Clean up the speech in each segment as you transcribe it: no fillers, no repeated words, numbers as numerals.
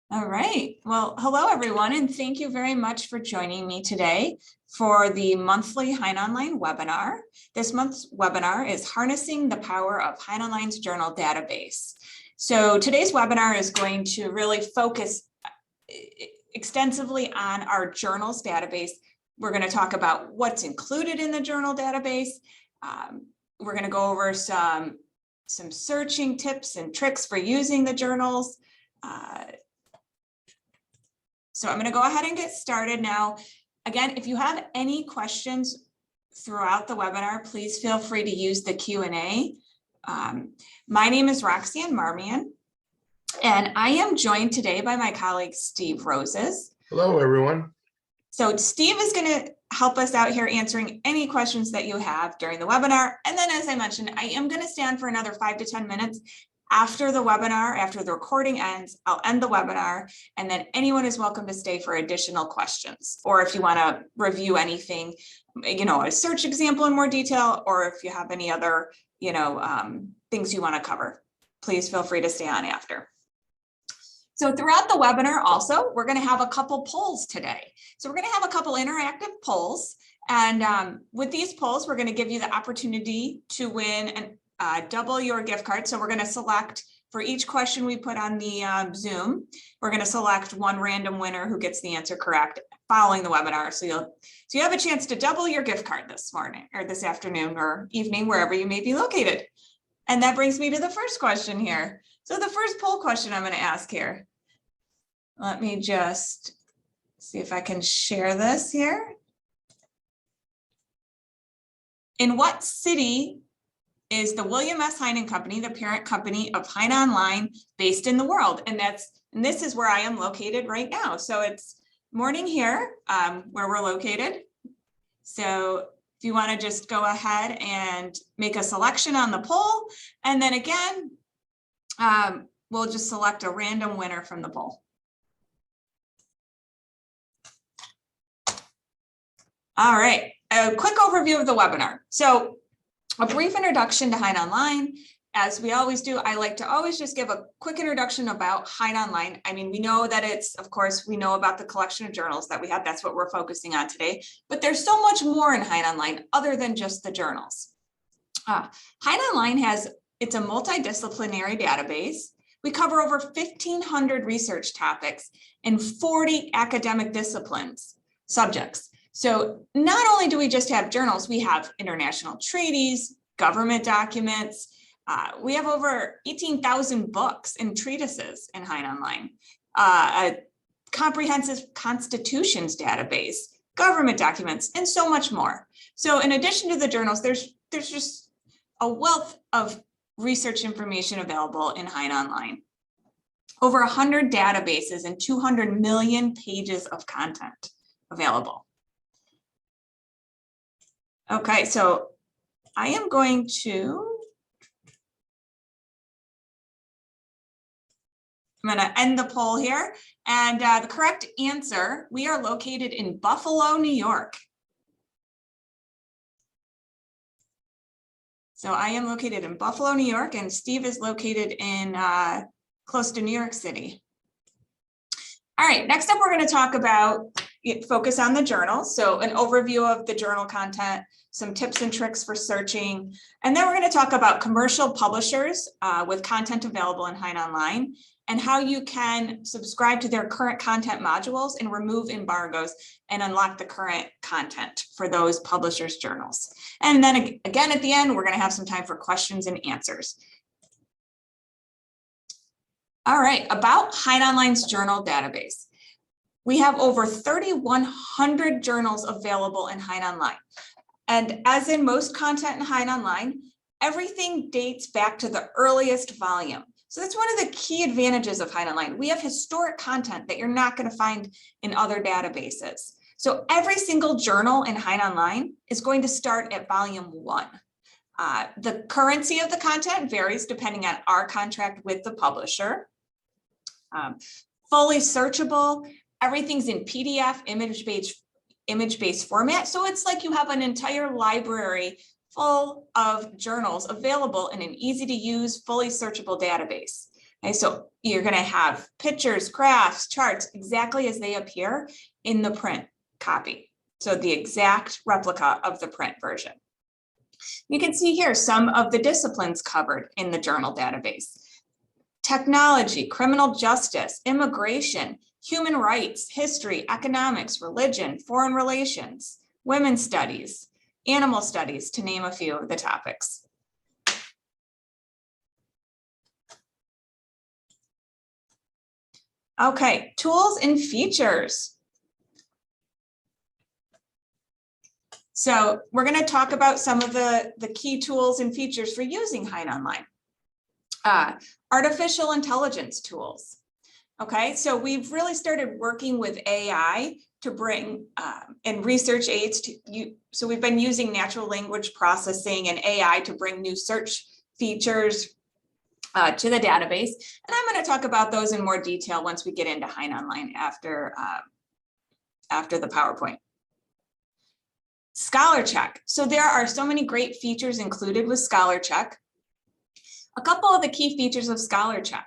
All right. Well, hello, everyone, and thank you very much for joining me today for the monthly HeinOnline webinar. This month's webinar is Harnessing the Power of HeinOnline's Journal Database. So today's webinar is going to really focus extensively on our journals database. We're going to talk about what's included in the journal database. We're going to go over some searching tips and tricks for using the journals. So I'm going to go ahead and get started now. Again, if you have any questions throughout the webinar, please feel free to use the Q&A. My name is Roxanne Marmion, and I am joined today by my colleague, Steve Roses. Hello, everyone. So Steve is going to help us out here answering any questions that you have during the webinar. And then, as I mentioned, I am going to stay on for another 5 to 10 minutes. After the webinar, after the recording ends, I'll end the webinar, and then anyone is welcome to stay for additional questions. Or if you want to review anything, a search example in more detail, or if you have any other, things you want to cover, please feel free to stay on after. So throughout the webinar also, we're going to have a couple polls today. So we're going to have a couple interactive polls. And with these polls, we're going to give you the opportunity to win an double your gift card. So we're going to select for each question we put on the Zoom, we're going to select one random winner who gets the answer correct following the webinar. So you have a chance to double your gift card this morning or this afternoon or evening, wherever you may be located. And that brings me to the first question here. So the first poll question I'm going to ask here. Let me just see if I can share this here. In what city is the William S. Heine Company, the parent company of HeinOnline, based in the world? And this is where I am located right now. So it's morning here where we're located. So if you want to just go ahead and make a selection on the poll, and then again, we'll just select a random winner from the poll. All right, a quick overview of the webinar. So a brief introduction to HeinOnline. As we always do, I like to always just give a quick introduction about HeinOnline. I mean, we know that we know about the collection of journals that we have. That's what we're focusing on today. But there's so much more in HeinOnline other than just the journals. HeinOnline it's a multidisciplinary database. We cover over 1,500 research topics in 40 academic subjects. So not only do we just have journals, we have international treaties, government documents. We have over 18,000 books and treatises in HeinOnline, a comprehensive constitutions database, government documents, and so much more. So in addition to the journals, there's just a wealth of research information available in HeinOnline. Over 100 databases and 200 million pages of content available. Okay, so I am going to, end the poll here. And the correct answer, we are located in Buffalo, New York. So I am located in Buffalo, New York, and Steve is located in close to New York City. All right, next up, we're going to talk about focus on the journals. So an overview of the journal content, some tips and tricks for searching. And then we're going to talk about commercial publishers with content available in HeinOnline and how you can subscribe to their current content modules and remove embargoes and unlock the current content for those publishers' journals. And then again, at the end, we're going to have some time for questions and answers. All right, about HeinOnline's journal database. We have over 3,100 journals available in HeinOnline. And as in most content in HeinOnline, everything dates back to the earliest volume. So that's one of the key advantages of HeinOnline. We have historic content that you're not going to find in other databases. So every single journal in HeinOnline is going to start at volume 1. The currency of the content varies depending on our contract with the publisher. Fully searchable. Everything's in PDF, image-based format. So it's like you have an entire library full of journals available in an easy to use, fully searchable database. Okay, so you're going to have pictures, graphs, charts, exactly as they appear in the print copy. So the exact replica of the print version. You can see here some of the disciplines covered in the journal database. Technology, criminal justice, immigration, human rights, history, economics, religion, foreign relations, women's studies, animal studies, to name a few of the topics. Okay, tools and features. So we're going to talk about some of the key tools and features for using HeinOnline. Artificial intelligence tools. Okay, so we've really started working with AI to bring and research aids to you. So we've been using natural language processing and AI to bring new search features to the database. And I'm going to talk about those in more detail once we get into HeinOnline after the PowerPoint. Scholar Check. So there are so many great features included with Scholar Check. A couple of the key features of Scholar Check.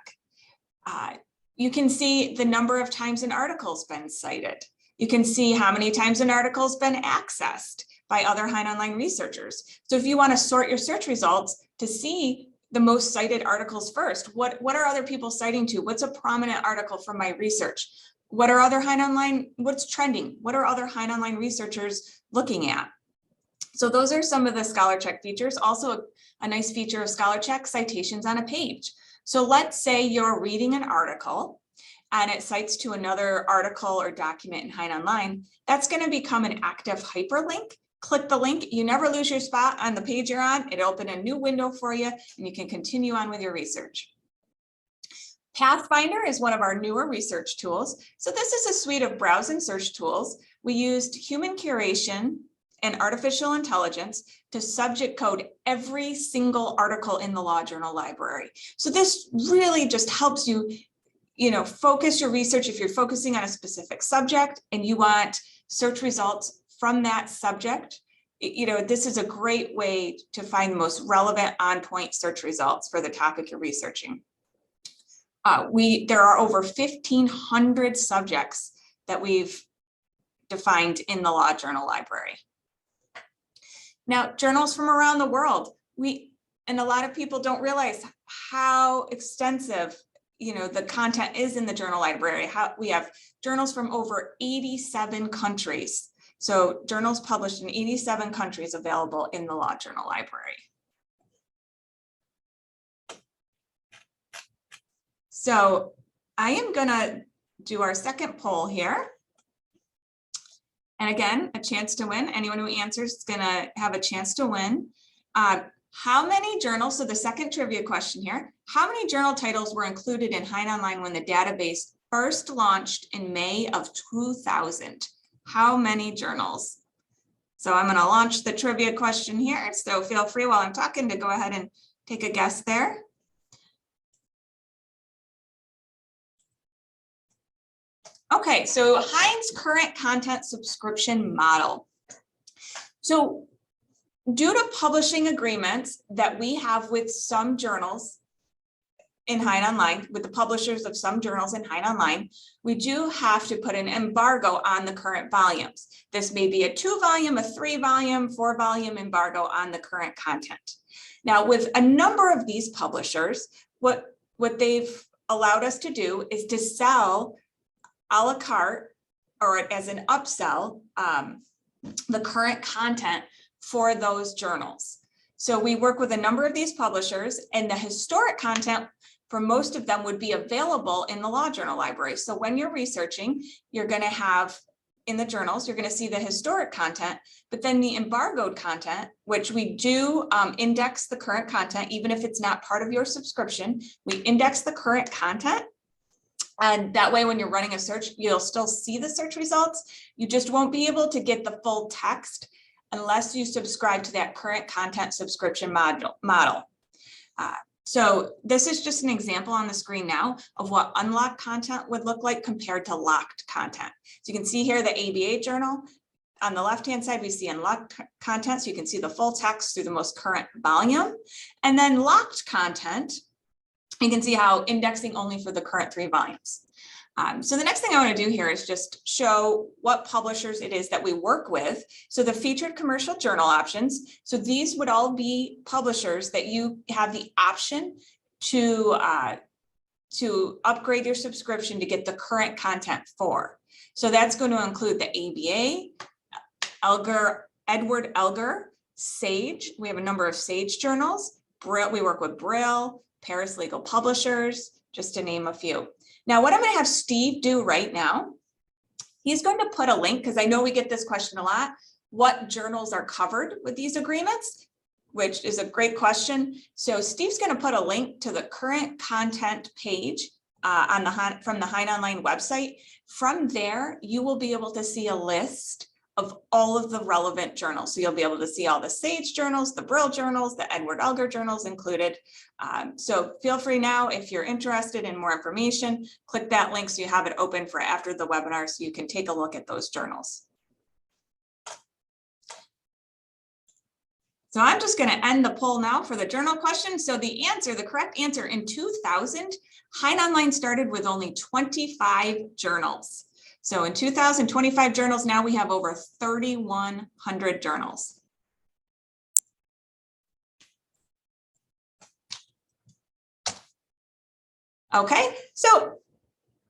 You can see the number of times an article's been cited. You can see how many times an article's been accessed by other HeinOnline researchers. So if you want to sort your search results to see the most cited articles first, what are other people citing to? What's a prominent article from my research? What are other HeinOnline, what's trending? What are other HeinOnline researchers looking at? So those are some of the Scholar Check features. Also a nice feature of Scholar Check, citations on a page. So let's say you're reading an article and it cites to another article or document in HeinOnline. That's going to become an active hyperlink. Click the link. You never lose your spot on the page you're on. It'll open a new window for you and you can continue on with your research. Pathfinder is one of our newer research tools. So this is a suite of browse and search tools. We used human curation and artificial intelligence to subject code every single article in the Law Journal library. So this really just helps you, focus your research if you're focusing on a specific subject and you want search results from that subject. This is a great way to find the most relevant on-point search results for the topic you're researching. There are over 1,500 subjects that we've defined in the Law Journal library. Now, journals from around the world, and a lot of people don't realize how extensive, the content is in the journal library. We have journals from over 87 countries. So journals published in 87 countries available in the Law Journal library. So I am going to do our second poll here. And again, a chance to win. Anyone who answers is going to have a chance to win. How many journals, so the second trivia question here, how many journal titles were included in HeinOnline when the database first launched in May of 2000? How many journals? So I'm going to launch the trivia question here. So feel free while I'm talking to go ahead and take a guess there. Okay, so Hein's current content subscription model. So due to publishing agreements that we have with some journals in HeinOnline, with the publishers of some journals in HeinOnline, we do have to put an embargo on the current volumes. This may be a 2-volume, a 3-volume, 4-volume embargo on the current content. Now, with a number of these publishers, what they've allowed us to do is to sell a la carte or as an upsell the current content for those journals. So we work with a number of these publishers, and the historic content for most of them would be available in the Law Journal library. So when you're researching, you're going to have in the journals, you're going to see the historic content, but then the embargoed content, which we do index the current content, even if it's not part of your subscription, we index the current content. And that way, when you're running a search, you'll still see the search results. You just won't be able to get the full text unless you subscribe to that current content subscription model. So this is just an example on the screen now of what unlocked content would look like compared to locked content. So you can see here the ABA journal. On the left-hand side, we see unlocked content. So you can see the full text through the most current volume. And then locked content You can see how indexing only for the current 3 volumes. So the next thing I want to do here is just show what publishers it is that we work with. So the featured commercial journal options. So these would all be publishers that you have the option to upgrade your subscription to get the current content for. So that's going to include the ABA, Edward Elgar, Sage. We have a number of Sage journals. Brill, we work with Brill, Paris Legal Publishers, just to name a few. Now, what I'm going to have Steve do right now, he's going to put a link, because I know we get this question a lot, what journals are covered with these agreements, which is a great question. So Steve's going to put a link to the current content page from the HeinOnline website. From there, you will be able to see a list of all of the relevant journals. So you'll be able to see all the Sage journals, the Brill journals, the Edward Elgar journals included. So feel free now, if you're interested in more information, click that link so you have it open for after the webinar so you can take a look at those journals. So I'm just going to end the poll now for the journal question. So the correct answer, in 2000, HeinOnline started with only 25 journals. So in 2025 journals, now we have over 3,100 journals. Okay, so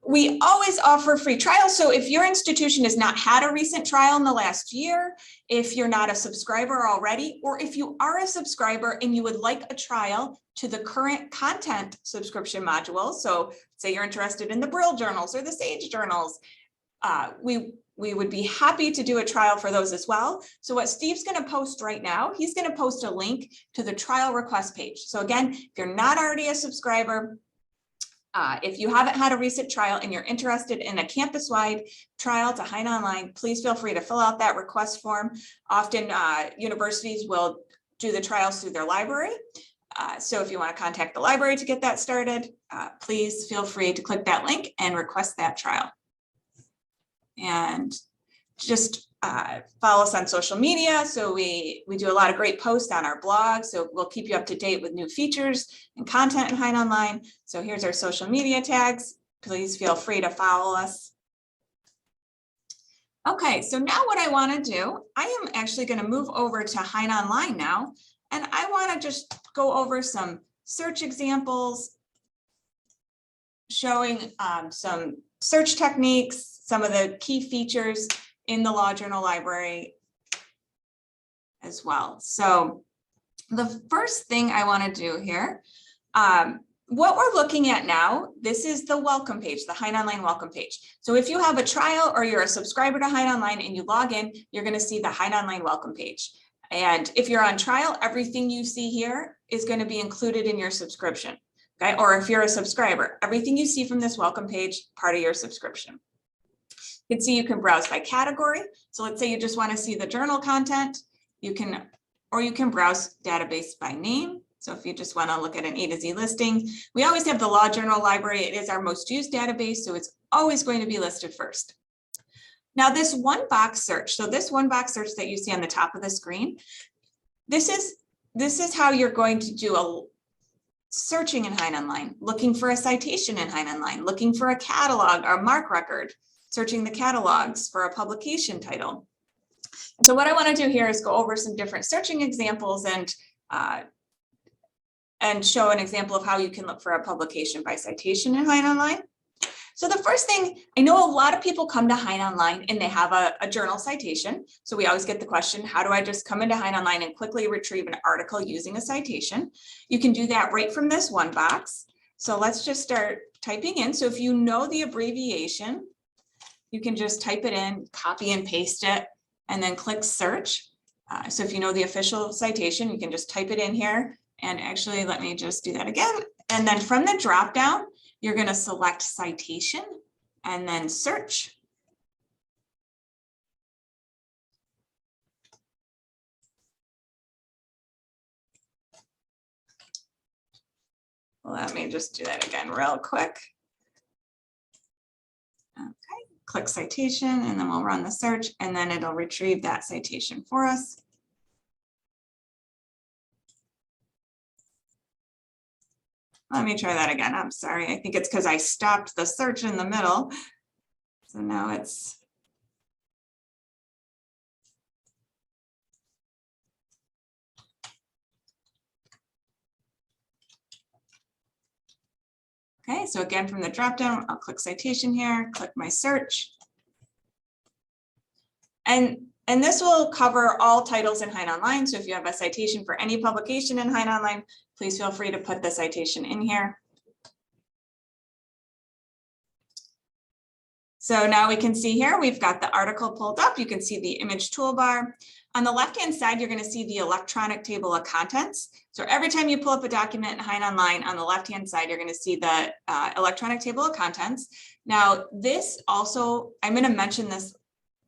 we always offer free trials. So if your institution has not had a recent trial in the last year, if you're not a subscriber already, or if you are a subscriber and you would like a trial to the current content subscription module, so say you're interested in the Brill journals or the Sage journals, we would be happy to do a trial for those as well. So what Steve's going to post right now, he's going to post a link to the trial request page. So again, if you're not already a subscriber, if you haven't had a recent trial and you're interested in a campus-wide trial to HeinOnline, please feel free to fill out that request form. Often universities will do the trials through their library. So if you want to contact the library to get that started, please feel free to click that link and request that trial. And just follow us on social media. So we do a lot of great posts on our blog. So we'll keep you up to date with new features and content in HeinOnline. So here's our social media tags. Please feel free to follow us. Okay, so now what I want to do, I am actually going to move over to HeinOnline now. And I want to just go over some search examples, showing some search techniques, some of the key features in the Law Journal Library as well. So the first thing I want to do here, what we're looking at now, this is the welcome page, the HeinOnline welcome page. So if you have a trial or you're a subscriber to HeinOnline and you log in, you're going to see the HeinOnline welcome page. And if you're on trial, everything you see here is going to be included in your subscription. Okay, or if you're a subscriber, everything you see from this welcome page, part of your subscription. You can see you can browse by category. So let's say you just want to see the journal content, you can browse database by name. So if you just want to look at an A to Z listing, we always have the Law Journal Library. It is our most used database, so it's always going to be listed first. Now this one box search, so this one box search that you see on the top of the screen, this is how you're going to do a searching in HeinOnline, looking for a citation in HeinOnline, looking for a catalog or mark record, searching the catalogs for a publication title. And so what I want to do here is go over some different searching examples and show an example of how you can look for a publication by citation in HeinOnline. So the first thing, I know a lot of people come to HeinOnline and they have a journal citation. So we always get the question, how do I just come into HeinOnline and quickly retrieve an article using a citation? You can do that right from this one box. So let's just start typing in. So if you know the abbreviation, you can just type it in, copy and paste it, and then click search. So if you know the official citation, you can just type it in here. And actually, let me just do that again. And then from the drop down, you're going to select citation and then search. Let me just do that again real quick. Okay, click citation and then we'll run the search and then it'll retrieve that citation for us. Let me try that again. I'm sorry. I think it's because I stopped the search in the middle. So now it's. Okay, so again, from the dropdown, I'll click citation here, click my search. And this will cover all titles in HeinOnline. So if you have a citation for any publication in HeinOnline, please feel free to put the citation in here. So now we can see here, we've got the article pulled up. You can see the image toolbar. On the left-hand side, you're going to see the electronic table of contents. So every time you pull up a document in HeinOnline, on the left-hand side, you're going to see the electronic table of contents. Now, this also, I'm going to mention this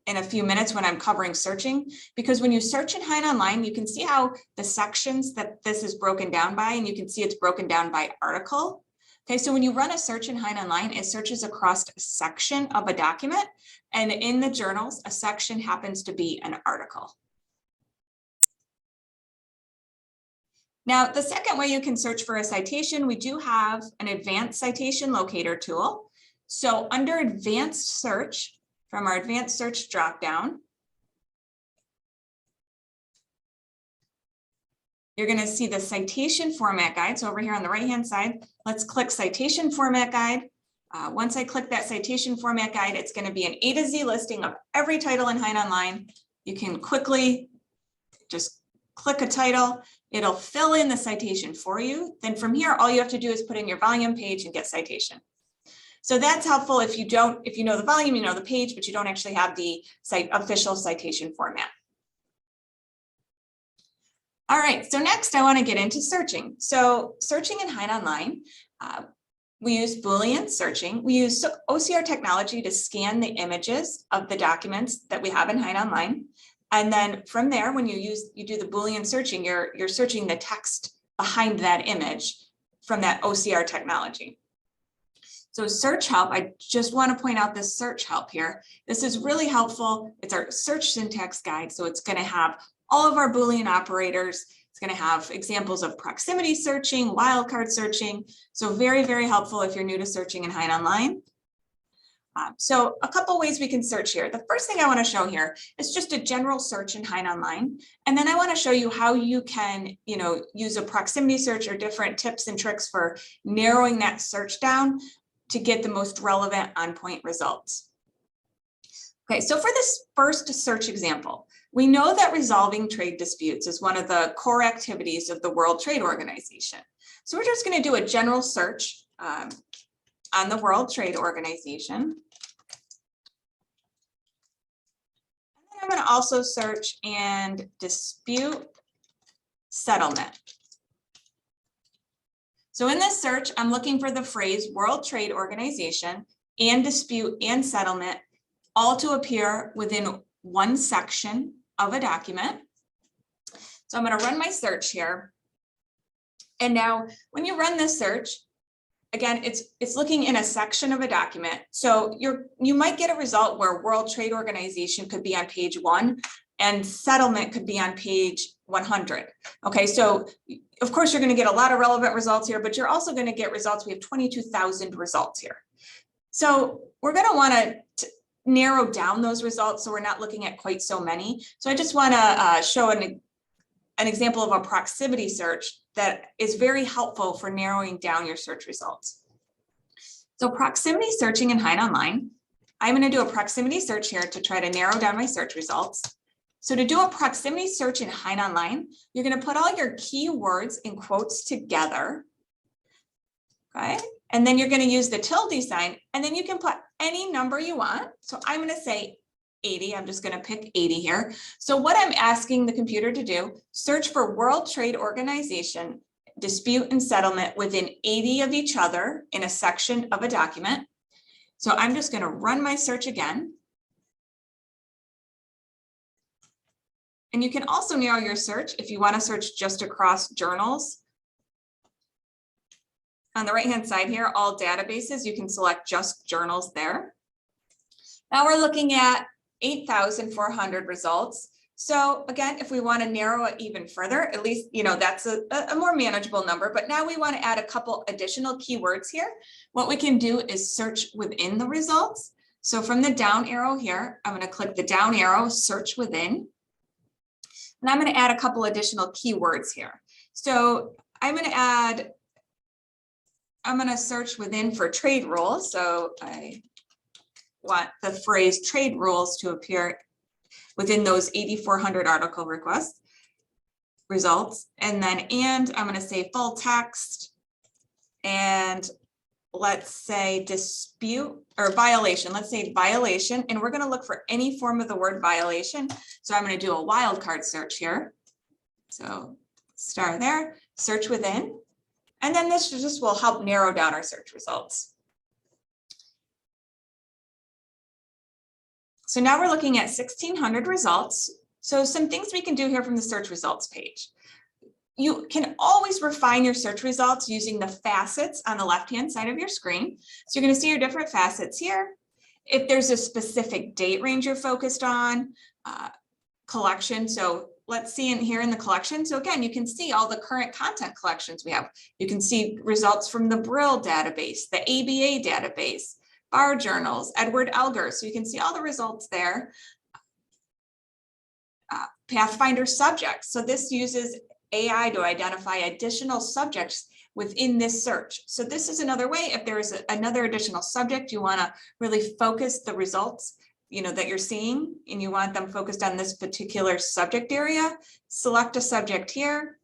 in a few minutes when I'm covering searching, because when you search in HeinOnline, you can see how the sections that this is broken down by, and you can see it's broken down by article. Okay, so when you run a search in HeinOnline, it searches across a section of a document, and in the journals, a section happens to be an article. Now, the second way you can search for a citation, we do have an advanced citation locator tool. So under advanced search, from our advanced search dropdown, you're going to see the citation format guide. So over here on the right-hand side, let's click citation format guide. Once I click that citation format guide, it's going to be an A to Z listing of every title in HeinOnline. You can quickly just click a title. It'll fill in the citation for you. Then from here, all you have to do is put in your volume, page, and get citation. So that's helpful if you know the volume, you know the page, but you don't actually have the official citation format. All right, so next I want to get into searching. So searching in HeinOnline, we use Boolean searching. We use OCR technology to scan the images of the documents that we have in HeinOnline. And then from there, when you do the Boolean searching, you're searching the text behind that image from that OCR technology. So search help, I just want to point out this search help here. This is really helpful. It's our search syntax guide. So it's going to have all of our Boolean operators. It's going to have examples of proximity searching, wildcard searching. So very, very helpful if you're new to searching in HeinOnline. So a couple ways we can search here. The first thing I want to show here is just a general search in HeinOnline. And then I want to show you how you can, use a proximity search or different tips and tricks for narrowing that search down to get the most relevant on-point results. Okay, so for this first search example, we know that resolving trade disputes is one of the core activities of the World Trade Organization. So we're just going to do a general search on the World Trade Organization. And then I'm going to also search and dispute settlement. So in this search, I'm looking for the phrase World Trade Organization and dispute and settlement all to appear within one section of a document. So I'm going to run my search here. And now when you run this search, again, it's looking in a section of a document. So you might get a result where World Trade Organization could be on page 1 and settlement could be on page 100. Okay, so of course you're going to get a lot of relevant results here, but you're also going to get results. We have 22,000 results here. So we're going to want to narrow down those results so we're not looking at quite so many. So I just want to show an example of a proximity search that is very helpful for narrowing down your search results. So proximity searching in HeinOnline, I'm going to do a proximity search here to try to narrow down my search results. So to do a proximity search in HeinOnline, you're going to put all your keywords in quotes together. Okay, and then you're going to use the tilde sign, and then you can put any number you want. So I'm going to say 80. I'm just going to pick 80 here. So what I'm asking the computer to do, search for World Trade Organization, dispute and settlement within 80 of each other in a section of a document. So I'm just going to run my search again. And you can also narrow your search if you want to search just across journals. On the right-hand side here, all databases, you can select just journals there. Now we're looking at 8,400 results. So again, if we want to narrow it even further, at least, that's a more manageable number, but now we want to add a couple additional keywords here. What we can do is search within the results. So from the down arrow here, I'm going to click the down arrow, search within, and I'm going to add a couple additional keywords here. So I'm going to search within for trade rules. So I want the phrase trade rules to appear within those 8,400 article requests results. And then, I'm going to say full text, and let's say dispute or violation. Let's say violation, and we're going to look for any form of the word violation. So I'm going to do a wildcard search here. So star there, search within, and then this just will help narrow down our search results. So now we're looking at 1,600 results. So some things we can do here from the search results page. You can always refine your search results using the facets on the left-hand side of your screen. So you're going to see your different facets here. If there's a specific date range you're focused on, collection. So let's see here in the collection. So again, you can see all the current content collections we have. You can see results from the Brill database, the ABA database, Bar Journals, Edward Elgar. So you can see all the results there. Pathfinder subjects. So this uses AI to identify additional subjects within this search. So this is another way, if there is another additional subject, you want to really focus the results, that you're seeing, and you want them focused on this particular subject area, select a subject here,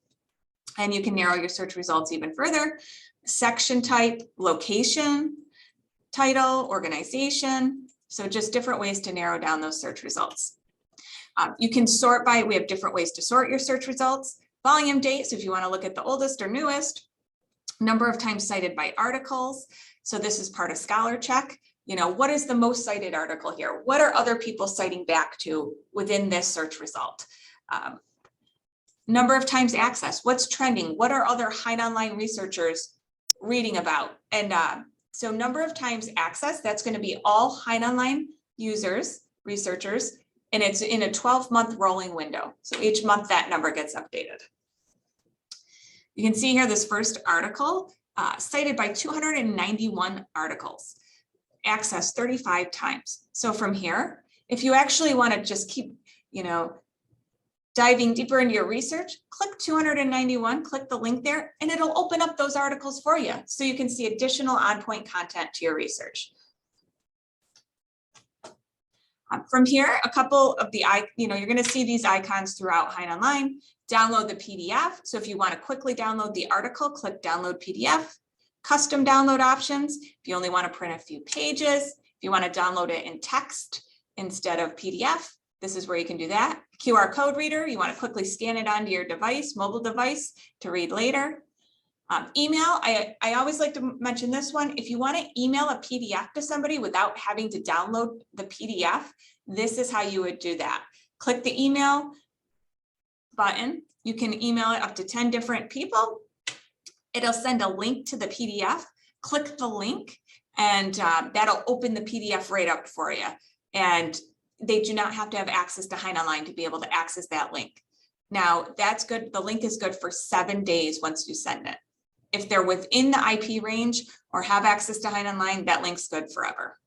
and you can narrow your search results even further. Section type, location, title, organization. So just different ways to narrow down those search results. You can sort by, we have different ways to sort your search results. Volume date, so if you want to look at the oldest or newest. Number of times cited by articles. So this is part of Scholar Check. What is the most cited article here? What are other people citing back to within this search result? Number of times accessed, what's trending? What are other HeinOnline researchers reading about? And so number of times accessed, that's going to be all HeinOnline users, researchers, and it's in a 12-month rolling window. So each month that number gets updated. You can see here this first article cited by 291 articles, accessed 35 times. So from here, if you actually want to just keep, diving deeper into your research, click 291, click the link there, and it'll open up those articles for you. So you can see additional on-point content to your research. From here, a couple of the, you're going to see these icons throughout HeinOnline. Download the PDF. So if you want to quickly download the article, click download PDF. Custom download options. If you only want to print a few pages, if you want to download it in text instead of PDF, this is where you can do that. QR code reader, you want to quickly scan it onto your device, mobile device, to read later. Email, I always like to mention this one. If you want to email a PDF to somebody without having to download the PDF, this is how you would do that. Click the email button. You can email it up to 10 different people. It'll send a link to the PDF. Click the link, and that'll open the PDF right up for you. And they do not have to have access to HeinOnline to be able to access that link. Now, that's good. The link is good for 7 days once you send it. If they're within the IP range or have access to HeinOnline, that link's good forever.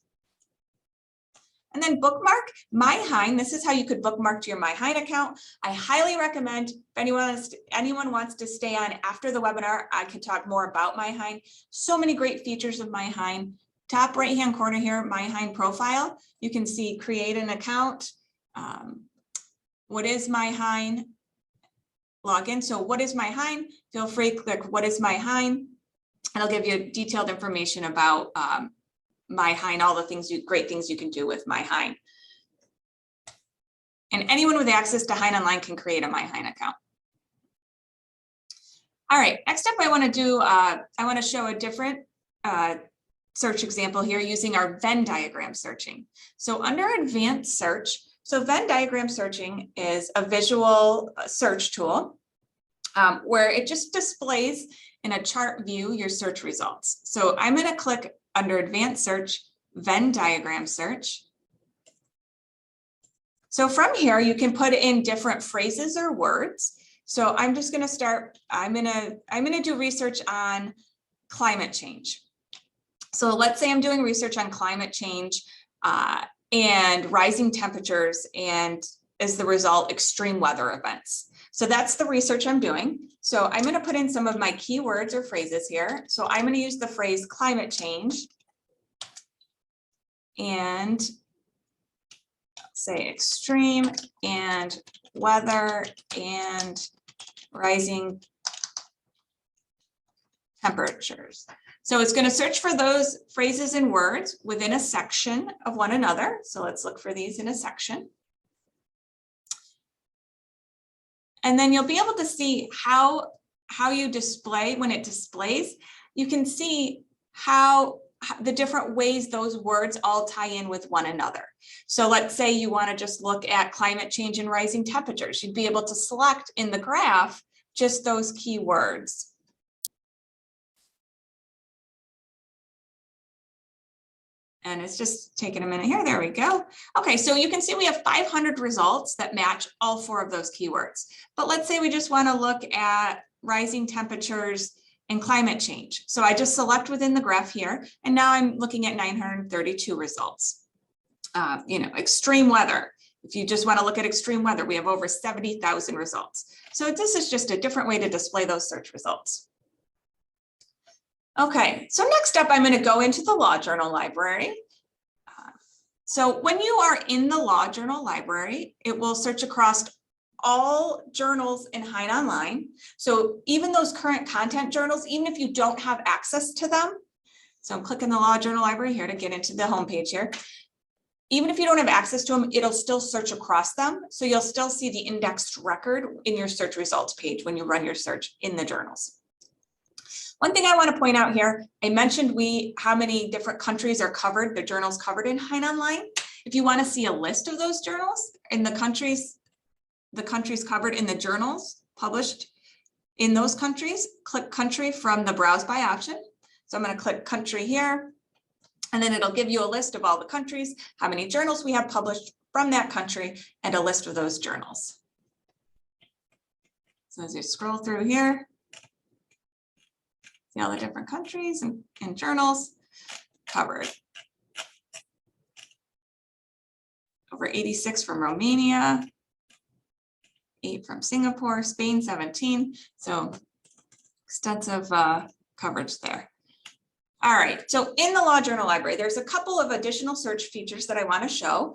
And then bookmark MyHein. This is how you could bookmark to your MyHein account. I highly recommend, if anyone wants to stay on after the webinar, I could talk more about MyHein. So many great features of MyHein. Top right-hand corner here, MyHein profile. You can see create an account. What is MyHein? Login. So what is MyHein? Feel free to click what is MyHein. It'll give you detailed information about MyHein, all the great things you can do with MyHein. And anyone with access to HeinOnline can create a MyHein account. All right, next up I want to show a different search example here using our Venn diagram searching. So under advanced search, so Venn diagram searching is a visual search tool where it just displays in a chart view your search results. So I'm going to click under advanced search, Venn diagram search. So from here, you can put in different phrases or words. So I'm just going to start, I'm going to do research on climate change. So let's say I'm doing research on climate change and rising temperatures, and as the result, extreme weather events. So that's the research I'm doing. So I'm going to put in some of my keywords or phrases here. So I'm going to use the phrase climate change and say extreme and weather and rising temperatures. So it's going to search for those phrases and words within a section of one another. So let's look for these in a section. And then you'll be able to see how you display, when it displays, you can see how the different ways those words all tie in with one another. So let's say you want to just look at climate change and rising temperatures. You'd be able to select in the graph just those keywords. And it's just taking a minute here. There we go. Okay, so you can see we have 500 results that match all 4 of those keywords. But let's say we just want to look at rising temperatures and climate change. So I just select within the graph here, and now I'm looking at 932 results. Extreme weather. If you just want to look at extreme weather, we have over 70,000 results. So this is just a different way to display those search results. Okay, so next up, I'm going to go into the Law Journal library. So when you are in the Law Journal library, it will search across all journals in HeinOnline. So even those current content journals, even if you don't have access to them, so I'm clicking the Law Journal library here to get into the homepage here. Even if you don't have access to them, it'll still search across them. So you'll still see the indexed record in your search results page when you run your search in the journals. One thing I want to point out here, I mentioned how many different countries are covered, the journals covered in HeinOnline. If you want to see a list of those journals in the countries covered in the journals published in those countries, click country from the browse by option. So I'm going to click country here, and then it'll give you a list of all the countries, how many journals we have published from that country, and a list of those journals. So as you scroll through here, see all the different countries and journals covered. Over 86 from Romania, 8 from Singapore, Spain 17. So extensive coverage there. All right, so in the Law Journal library, there's a couple of additional search features that I want to show.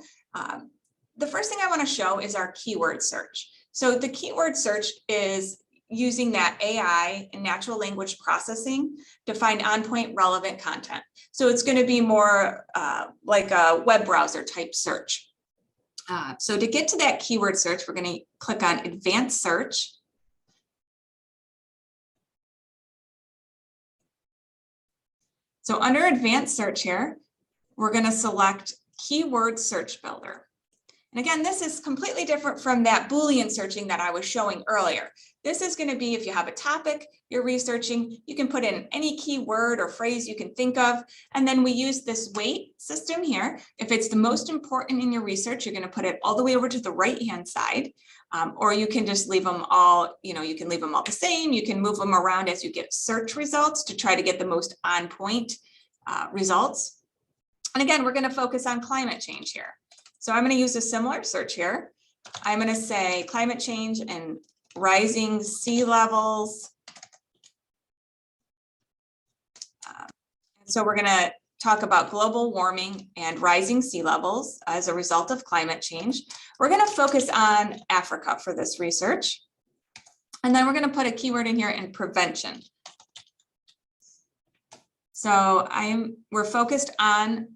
The first thing I want to show is our keyword search. So the keyword search is using that AI and natural language processing to find on-point relevant content. So it's going to be more like a web browser type search. So to get to that keyword search, we're going to click on Advanced Search. So under Advanced Search here, we're going to select Keyword Search Builder. And again, this is completely different from that Boolean searching that I was showing earlier. This is going to be if you have a topic you're researching, you can put in any keyword or phrase you can think of. And then we use this weight system here. If it's the most important in your research, you're going to put it all the way over to the right-hand side. Or you can just leave them all, you can leave them all the same. You can move them around as you get search results to try to get the most on-point results. And again, we're going to focus on climate change here. So I'm going to use a similar search here. I'm going to say climate change and rising sea levels. So we're going to talk about global warming and rising sea levels as a result of climate change. We're going to focus on Africa for this research. And then we're going to put a keyword in here in prevention. So we're focused on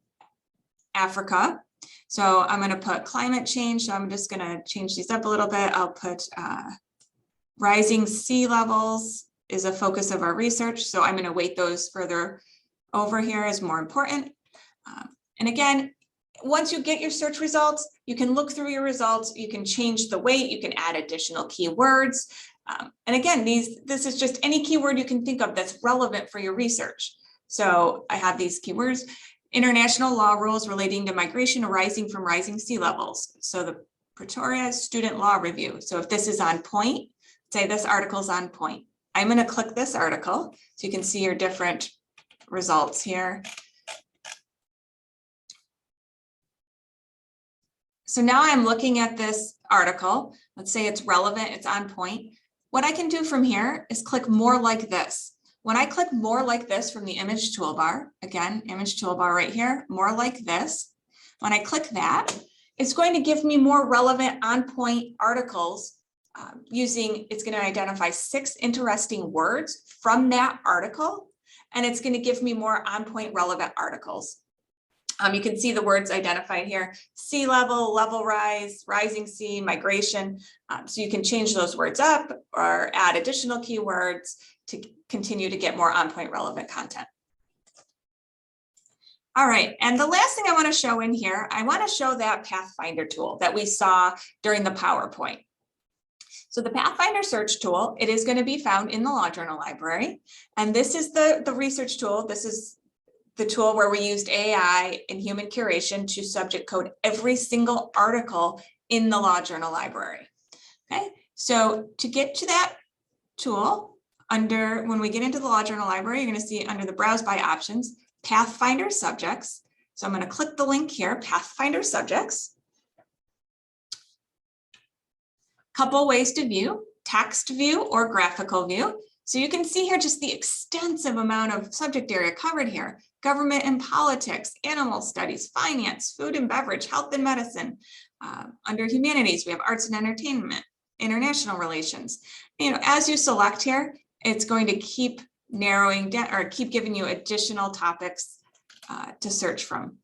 Africa. So I'm going to put climate change. So I'm just going to change these up a little bit. I'll put rising sea levels is a focus of our research. So I'm going to weight those further over here as more important. And again, once you get your search results, you can look through your results. You can change the weight. You can add additional keywords. And again, this is just any keyword you can think of that's relevant for your research. So I have these keywords. International law rules relating to migration arising from rising sea levels. So Pretoria Student Law Review. So if this is on point, say this article is on point. I'm going to click this article so you can see your different results here. So now I'm looking at this article. Let's say it's relevant, it's on point. What I can do from here is click more like this. When I click more like this from the image toolbar, again, image toolbar right here, more like this. When I click that, it's going to give me more relevant on point articles it's going to identify 6 interesting words from that article, and it's going to give me more on point relevant articles. You can see the words identified here: sea level, level rise, rising sea, migration. So you can change those words up or add additional keywords to continue to get more on point relevant content. All right, and the last thing I want to show in here, I want to show that Pathfinder tool that we saw during the PowerPoint. So the Pathfinder search tool, it is going to be found in the Law Journal Library. And this is the research tool. This is the tool where we used AI and human curation to subject code every single article in the Law Journal Library. Okay, so to get to that tool, when we get into the Law Journal Library, you're going to see under the Browse By options, Pathfinder Subjects. So I'm going to click the link here, Pathfinder Subjects. Couple ways to view: text view or graphical view. So you can see here just the extensive amount of subject area covered here: government and politics, animal studies, finance, food and beverage, health and medicine. Under humanities, we have arts and entertainment, international relations. As you select here, it's going to keep narrowing down or keep giving you additional topics to search from.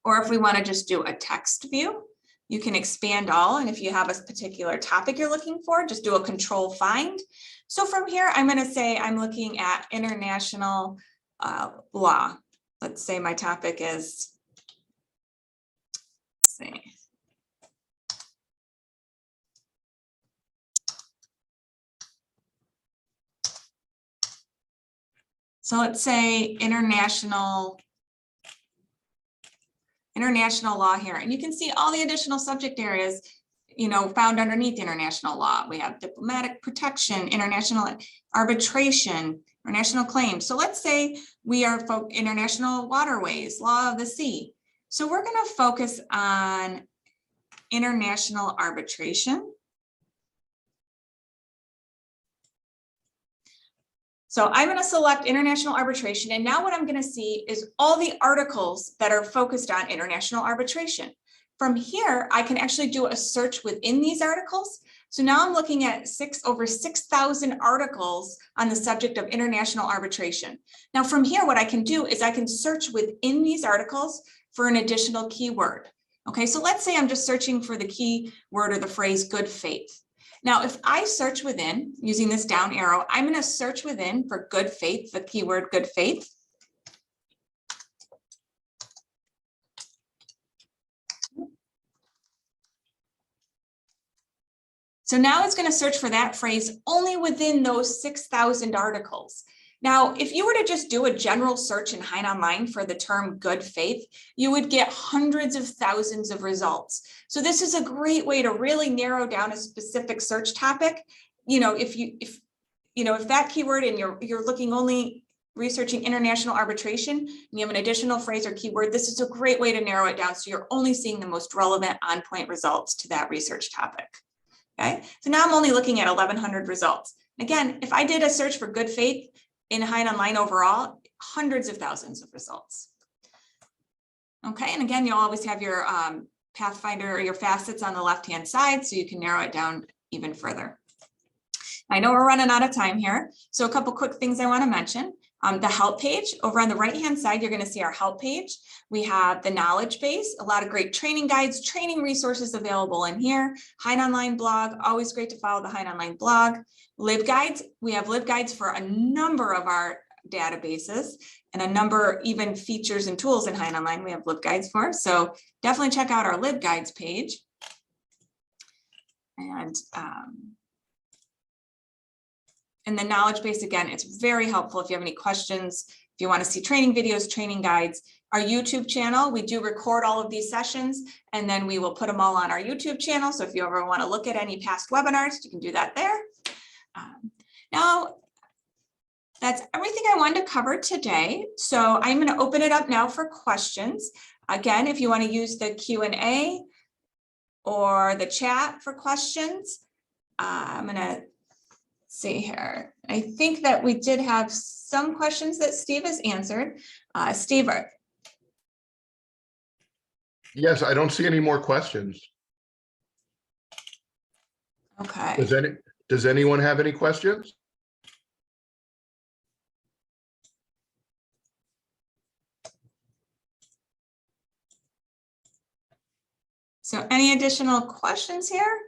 Or if we want to just do a text view, you can expand all, and if you have a particular topic you're looking for, just do a control find. So from here, I'm going to say I'm looking at international law. Let's say my topic is, let's see. So let's say international law here, and you can see all the additional subject areas, found underneath international law. We have diplomatic protection, international arbitration, international claims. So let's say we are international waterways, law of the sea. So we're going to focus on international arbitration. So I'm going to select international arbitration, and now what I'm going to see is all the articles that are focused on international arbitration. From here, I can actually do a search within these articles. So now I'm looking at over 6,000 articles on the subject of international arbitration. Now from here, what I can do is I can search within these articles for an additional keyword. Okay, so let's say I'm just searching for the keyword or the phrase good faith. Now, if I search within using this down arrow, I'm going to search within for good faith, the keyword good faith. So now it's going to search for that phrase only within those 6,000 articles. Now, if you were to just do a general search in HeinOnline for the term good faith, you would get hundreds of thousands of results. So this is a great way to really narrow down a specific search topic. If that keyword and you're looking only researching international arbitration, and you have an additional phrase or keyword, this is a great way to narrow it down. So you're only seeing the most relevant on-point results to that research topic. Okay, so now I'm only looking at 1,100 results. Again, if I did a search for good faith in HeinOnline overall, hundreds of thousands of results. Okay, and again, you'll always have your Pathfinder or your facets on the left-hand side, so you can narrow it down even further. I know we're running out of time here, so a couple quick things I want to mention. The help page over on the right-hand side, you're going to see our help page. We have the knowledge base, a lot of great training guides, training resources available in here. HeinOnline blog, always great to follow the HeinOnline blog. LibGuides, we have LibGuides for a number of our databases and a number even features and tools in HeinOnline we have LibGuides for. So definitely check out our LibGuides page. And And the knowledge base, again, it's very helpful if you have any questions, if you want to see training videos, training guides. Our YouTube channel, we do record all of these sessions, and then we will put them all on our YouTube channel. So if you ever want to look at any past webinars, you can do that there. Now, that's everything I wanted to cover today. So I'm going to open it up now for questions. Again, if you want to use the Q&A or the chat for questions, I'm going to see here. I think that we did have some questions that Steve has answered. Steve. Yes, I don't see any more questions. Okay. Does anyone have any questions? So any additional questions here?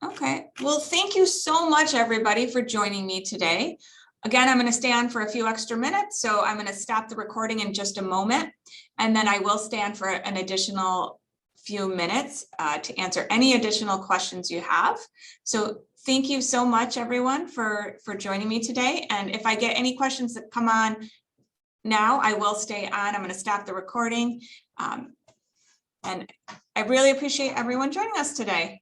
Okay, well, thank you so much, everybody, for joining me today. Again, I'm going to stay on for a few extra minutes, so I'm going to stop the recording in just a moment, and then I will stay on for an additional few minutes to answer any additional questions you have. So thank you so much, everyone, for joining me today. And if I get any questions that come on now, I will stay on. I'm going to stop the recording. And I really appreciate everyone joining us today.